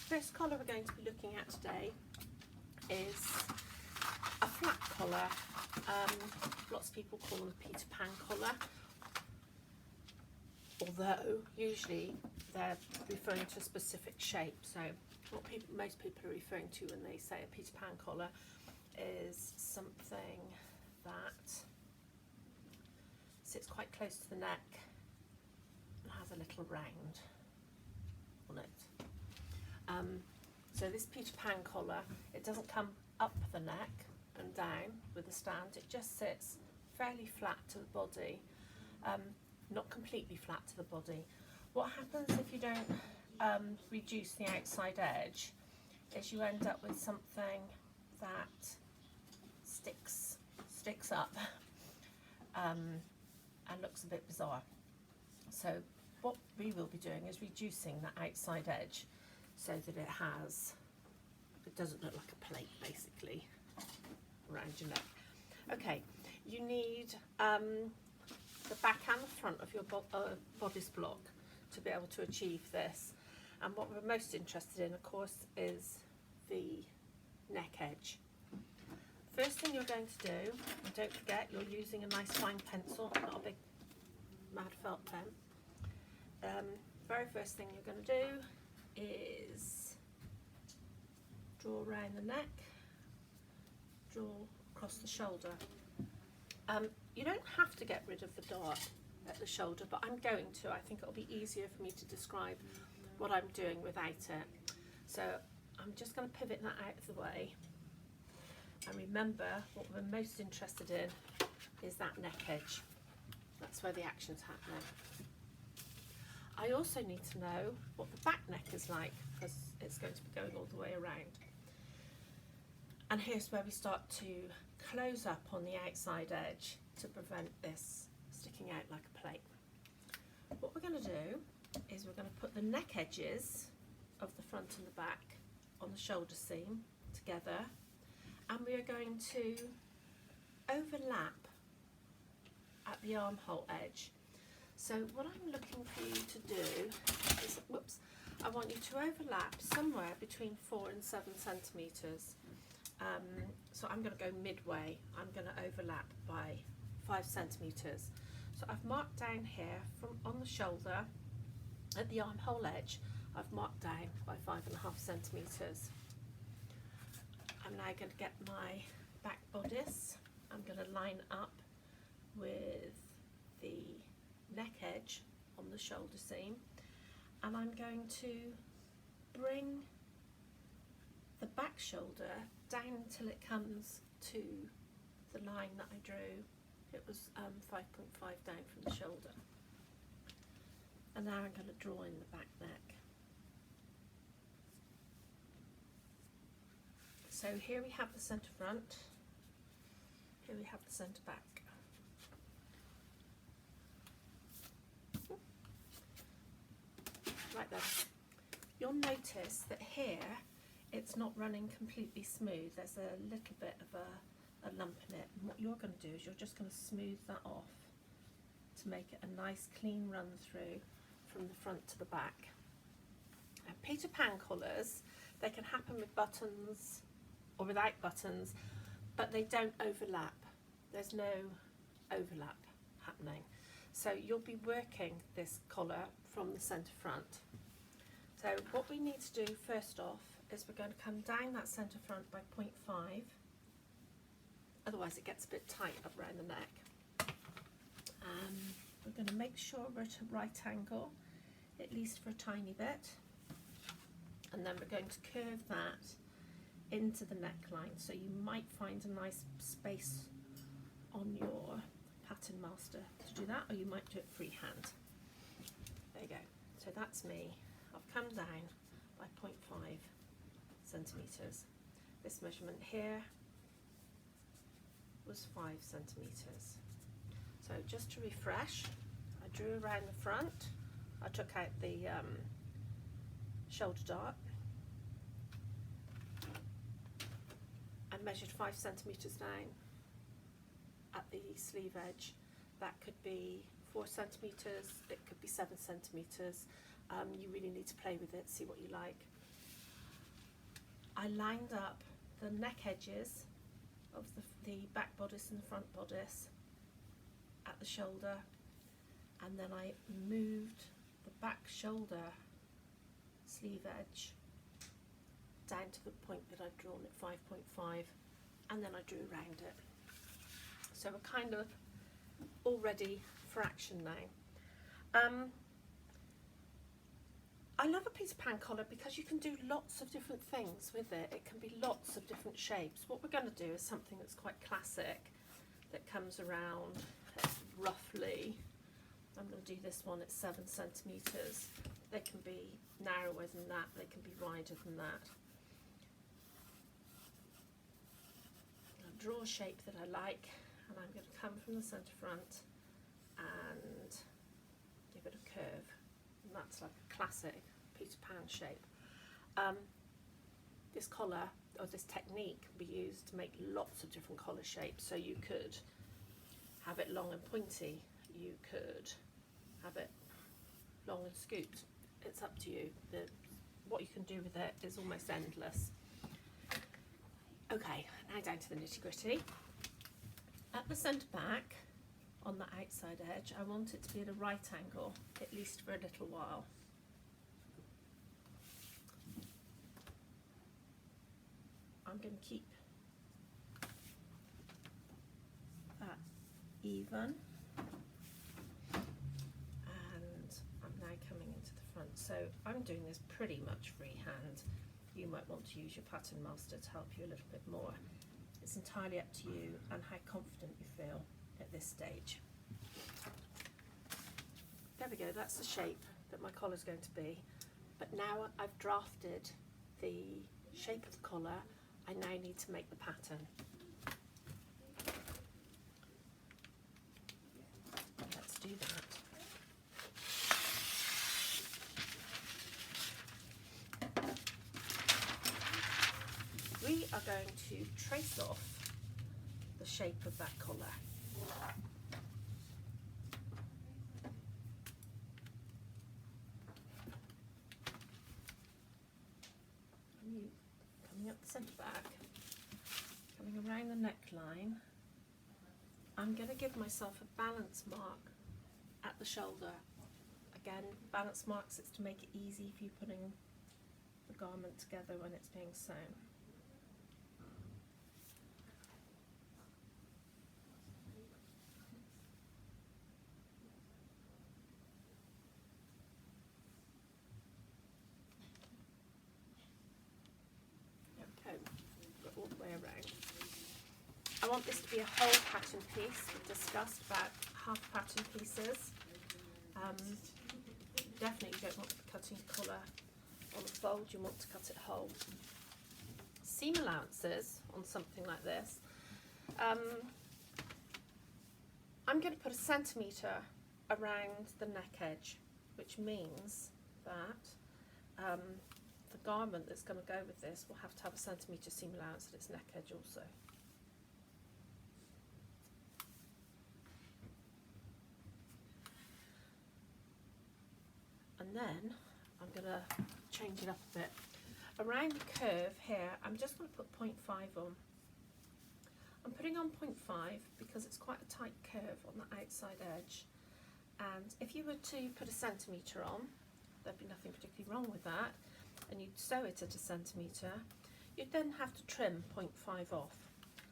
first collar we're going to be looking at today is a flat collar. Lots of people call them a Peter Pan collar, although usually they're referring to a specific shape. So what most people are referring to when they say a Peter Pan collar is something that sits quite close to the neck and has a little round on it. So this Peter Pan collar, it doesn't come up the neck and down with a stand, it just sits fairly flat to the body, not completely flat to the body. What happens if you don't reduce the outside edge is you end up with something that sticks up and looks a bit bizarre. So what we will be doing is reducing that outside edge so that it doesn't look like a plate basically around your neck. Okay, you need the back and the front of your bodice block to be able to achieve this. And what we're most interested in, of course, is the neck edge. First thing you're going to do, and don't forget you're using a nice fine pencil, not a big mad felt pen. Very first thing you're going to do is draw around the neck, draw across the shoulder. You don't have to get rid of the dart at the shoulder, but I'm going to. I think it'll be easier for me to describe what I'm doing without it. So I'm just going to pivot that out of the way. And remember, what we're most interested in is that neck edge. That's where the action's happening. I also need to know what the back neck is like, because it's going to be going all the way around. And here's where we start to close up on the outside edge to prevent this sticking out like a plate. What we're going to do is we're going to put the neck edges of the front and the back on the shoulder seam together, and we are going to overlap at the armhole edge. So what I'm looking for you to do is, I want you to overlap somewhere between 4 and 7 centimetres. So I'm going to go midway. I'm going to overlap by 5 centimetres. So I've marked down here from on the shoulder at the armhole edge. I've marked down by 5.5 centimetres. I'm now going to get my back bodice. I'm going to line up with the neck edge on the shoulder seam, and I'm going to bring the back shoulder down until it comes to the line that I drew. It was 5.5 down from the shoulder. And now I'm going to draw in the back neck. So here we have the centre front, here we have the centre back. Right then, you'll notice that here it's not running completely smooth. There's a little bit of a lump in it. And what you're going to do is you're just going to smooth that off to make it a nice clean run through from the front to the back. Now, Peter Pan collars, they can happen with buttons or without buttons, but they don't overlap. There's no overlap happening. So you'll be working this collar from the centre front. So what we need to do first off is we're going to come down that centre front by 0.5, otherwise it gets a bit tight up around the neck. We're going to make sure we're at a right angle, at least for a tiny bit, and then we're going to curve that into the neckline, so you might find a nice space on your pattern master to do that, or you might do it freehand. There you go. So that's me. I've come down by 0.5 centimetres. This measurement here was 5 centimetres. So just to refresh, I drew around the front, I took out the shoulder dart, I measured 5 centimetres down at the sleeve edge. That could be 4 centimetres, it could be 7 centimetres. You really need to play with it, see what you like. I lined up the neck edges of the back bodice and the front bodice at the shoulder, and then I moved the back shoulder sleeve edge down to the point that I'd drawn at 5.5, and then I drew around it. So we're kind of all ready for action now. I love a Peter Pan collar because you can do lots of different things with it. It can be lots of different shapes. What we're going to do is something that's quite classic, that comes around roughly, I'm going to do this one at 7 centimetres. They can be narrower than that, they can be wider than that. I'll draw a shape that I like, and I'm going to come from the centre front and give it a curve, and that's like a classic Peter Pan shape. This collar, or this technique, can be used to make lots of different collar shapes. So you could have it long and pointy, you could have it long and scooped. It's up to you. What you can do with it is almost endless. Okay, now down to the nitty gritty. At the centre back, on the outside edge, I want it to be at a right angle, at least for a little while. I'm going to keep that even, and I'm now coming into the front. So I'm doing this pretty much freehand. You might want to use your pattern master to help you a little bit more. It's entirely up to you and how confident you feel at this stage. There we go, that's the shape that my collar is going to be. But now I've drafted the shape of the collar, I now need to make the pattern. Let's do that. We are going to trace off the shape of that collar. Coming up the centre back, coming around the neckline, I'm going to give myself a balance mark at the shoulder. Again, balance marks, it's to make it easy for you putting the garment together when it's being sewn. All the way around. I want this to be a whole pattern piece. We've discussed about half pattern pieces. Definitely you don't want to be cutting a collar on a fold, you want to cut it whole. Seam allowances on something like this. I'm going to put 1 centimetre around the neck edge, which means that the garment that's going to go with this will have to have 1 centimetre seam allowance at its neck edge also. And then I'm going to change it up a bit. Around the curve here, I'm just going to put 0.5 on. I'm putting on 0.5 because it's quite a tight curve on the outside edge. And if you were to put 1 centimetre on, there'd be nothing particularly wrong with that, and you'd sew it at 1 centimetre, you'd then have to trim 0.5 off.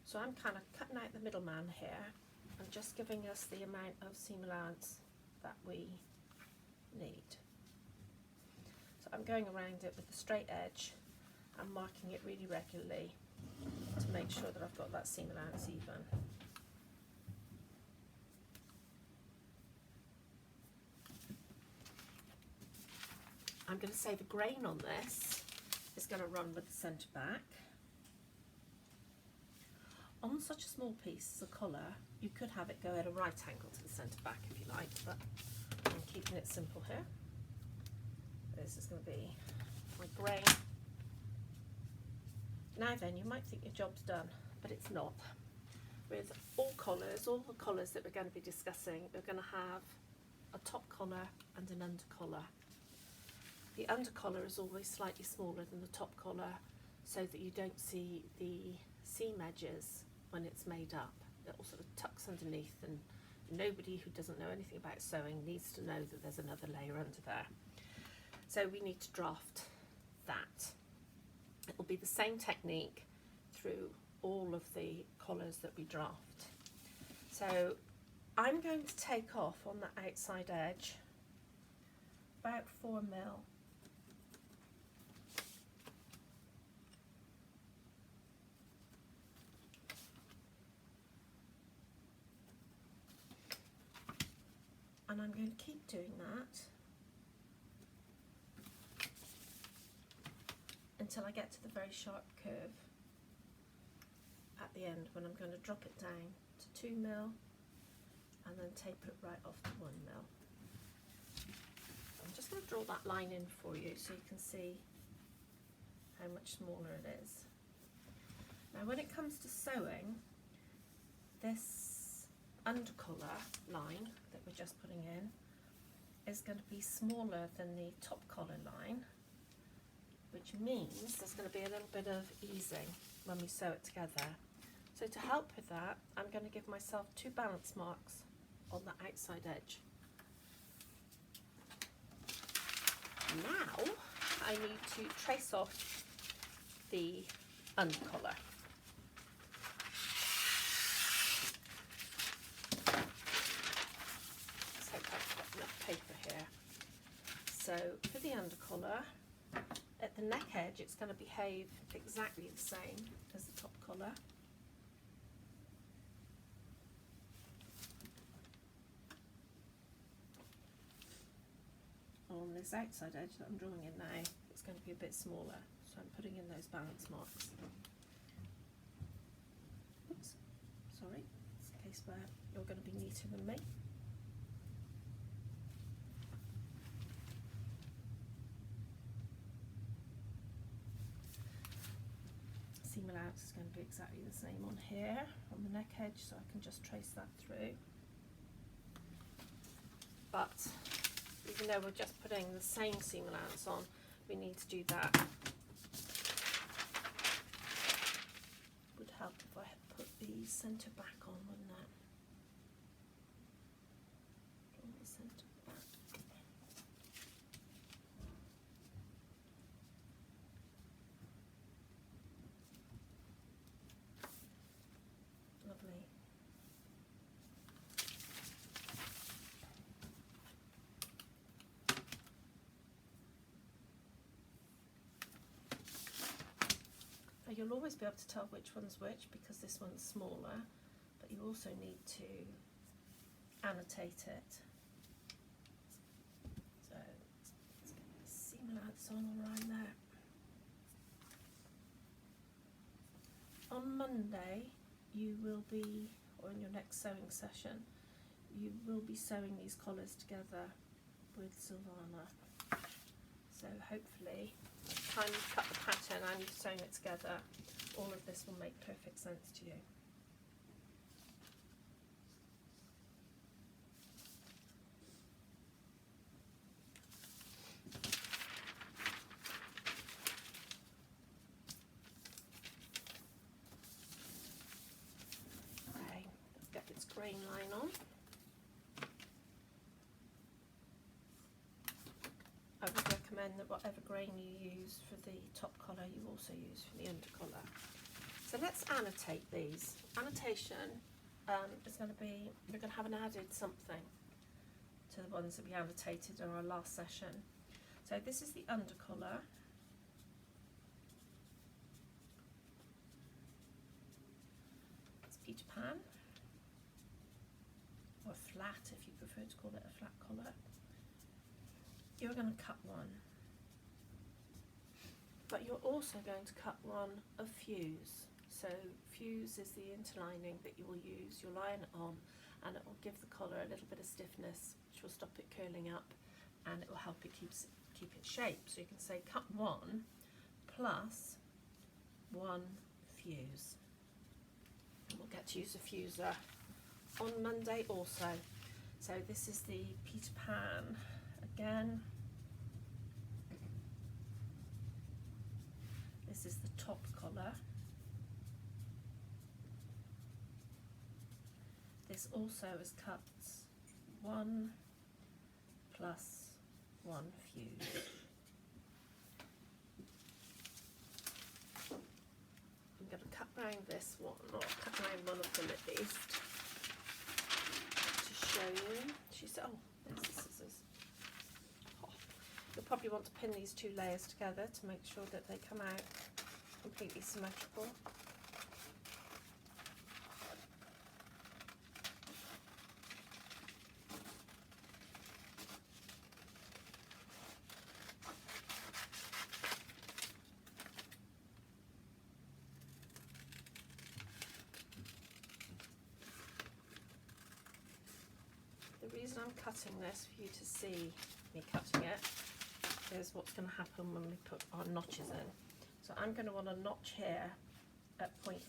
So I'm kind of cutting out the middleman here and just giving us the amount of seam allowance that we need. So I'm going around it with a straight edge and marking it really regularly to make sure that I've got that seam allowance even. I'm going to say the grain on this is going to run with the centre back. On such a small piece as a collar, you could have it go at a right angle to the centre back if you like, but I'm keeping it simple here. This is going to be my grain. Now then, you might think your job's done, but it's not. With all the collars that we're going to be discussing, we're going to have a top collar and an under collar. The under collar is always slightly smaller than the top collar, so that you don't see the seam edges when it's made up. It all sort of tucks underneath, and nobody who doesn't know anything about sewing needs to know that there's another layer under there. So we need to draft that. It will be the same technique through all of the collars that we draft. So I'm going to take off on the outside edge about 4 mil. And I'm going to keep doing that until I get to the very sharp curve at the end, when I'm going to drop it down to 2 mil and then taper it right off to 1 mil. I'm just going to draw that line in for you so you can see how much smaller it is. Now when it comes to sewing, this undercollar line that we're just putting in is going to be smaller than the top collar line, which means there's going to be a little bit of easing when we sew it together. So to help with that, I'm going to give myself 2 balance marks on the outside edge. Now I need to trace off the undercollar. Let's hope I've got enough paper here. So for the undercollar, at the neck edge it's going to behave exactly the same as the top collar. On this outside edge that I'm drawing in now, it's going to be a bit smaller, so I'm putting in those balance marks. Oops, sorry, it's a case where you're going to be neater than me. Seam allowance is going to be exactly the same on here, on the neck edge, so I can just trace that through. But even though we're just putting the same seam allowance on, we need to do that. Would help if I had put the centre back on, wouldn't it? Draw the centre back. Lovely. You'll always be able to tell which one's which because this one's smaller, but you also need to annotate it. So let's get the seam allowance on around there. On Monday you will be, or in your next sewing session, you will be sewing these collars together with Silvana. So hopefully, by the time you cut the pattern and you've sewn it together, all of this will make perfect sense to you. Okay, let's get this grain line on. I would recommend that whatever grain you use for the top collar, you also use for the undercollar. So let's annotate these. Annotation is going to be, we're going to have an added something to the ones that we annotated in our last session. So this is the undercollar. It's Peter Pan, or flat if you prefer to call it a flat collar. You're going to cut one, but you're also going to cut one of fuse. So fuse is the interlining that you will use. You'll line it on and it will give the collar a little bit of stiffness, which will stop it curling up, and it will help it keep its shape. So you can say cut 1 plus 1 fuse. And we'll get to use a fuser on Monday also. So this is the Peter Pan. Again, this is the top collar. This also is cut 1 plus 1 fuse. I'm going to cut round this one, or cut round one of them at least, to show you. She said, oh, there's the scissors. Oh. You'll probably want to pin these two layers together to make sure that they come out completely symmetrical. The reason I'm cutting this for you to see me cutting it is what's going to happen when we put our notches in. So I'm going to want a notch here at 0.5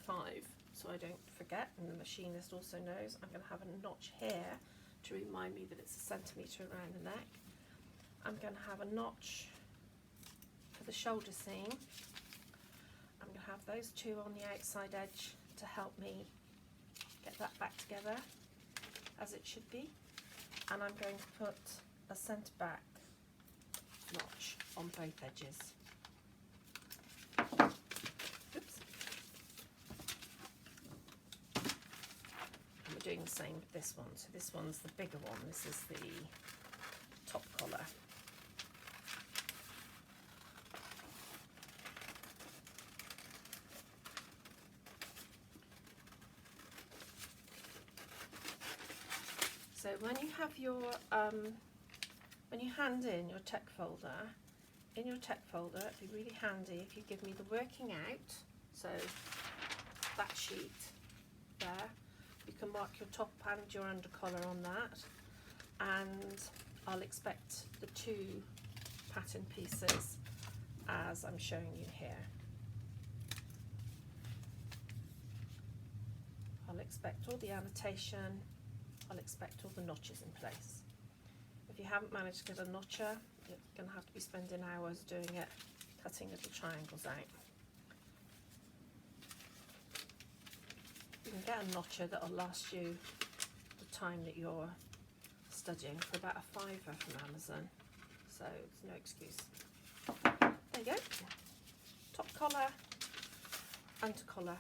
so I don't forget, and the machinist also knows. I'm going to have a notch here to remind me that it's a centimetre around the neck. I'm going to have a notch for the shoulder seam. I'm going to have those two on the outside edge to help me get that back together as it should be. And I'm going to put a centre back notch on both edges. Oops. And we're doing the same with this one. So this one's the bigger one. This is the top collar. So when you have your, when you hand in your tech folder, it'd be really handy if you give me the working out, so that sheet there, you can mark your top and your under collar on that, and I'll expect the two pattern pieces as I'm showing you here. I'll expect all the annotation, I'll expect all the notches in place. If you haven't managed to get a notcher, you're going to have to be spending hours doing it, cutting little triangles out. You can get a notcher that'll last you the time that you're studying for about a £5 from Amazon, so it's no excuse. There you go. Top collar, under collar.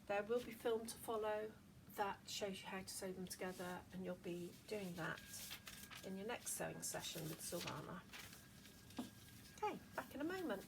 There will be film to follow that shows you how to sew them together, and you'll be doing that in your next sewing session with Silvana. Okay, back in a moment.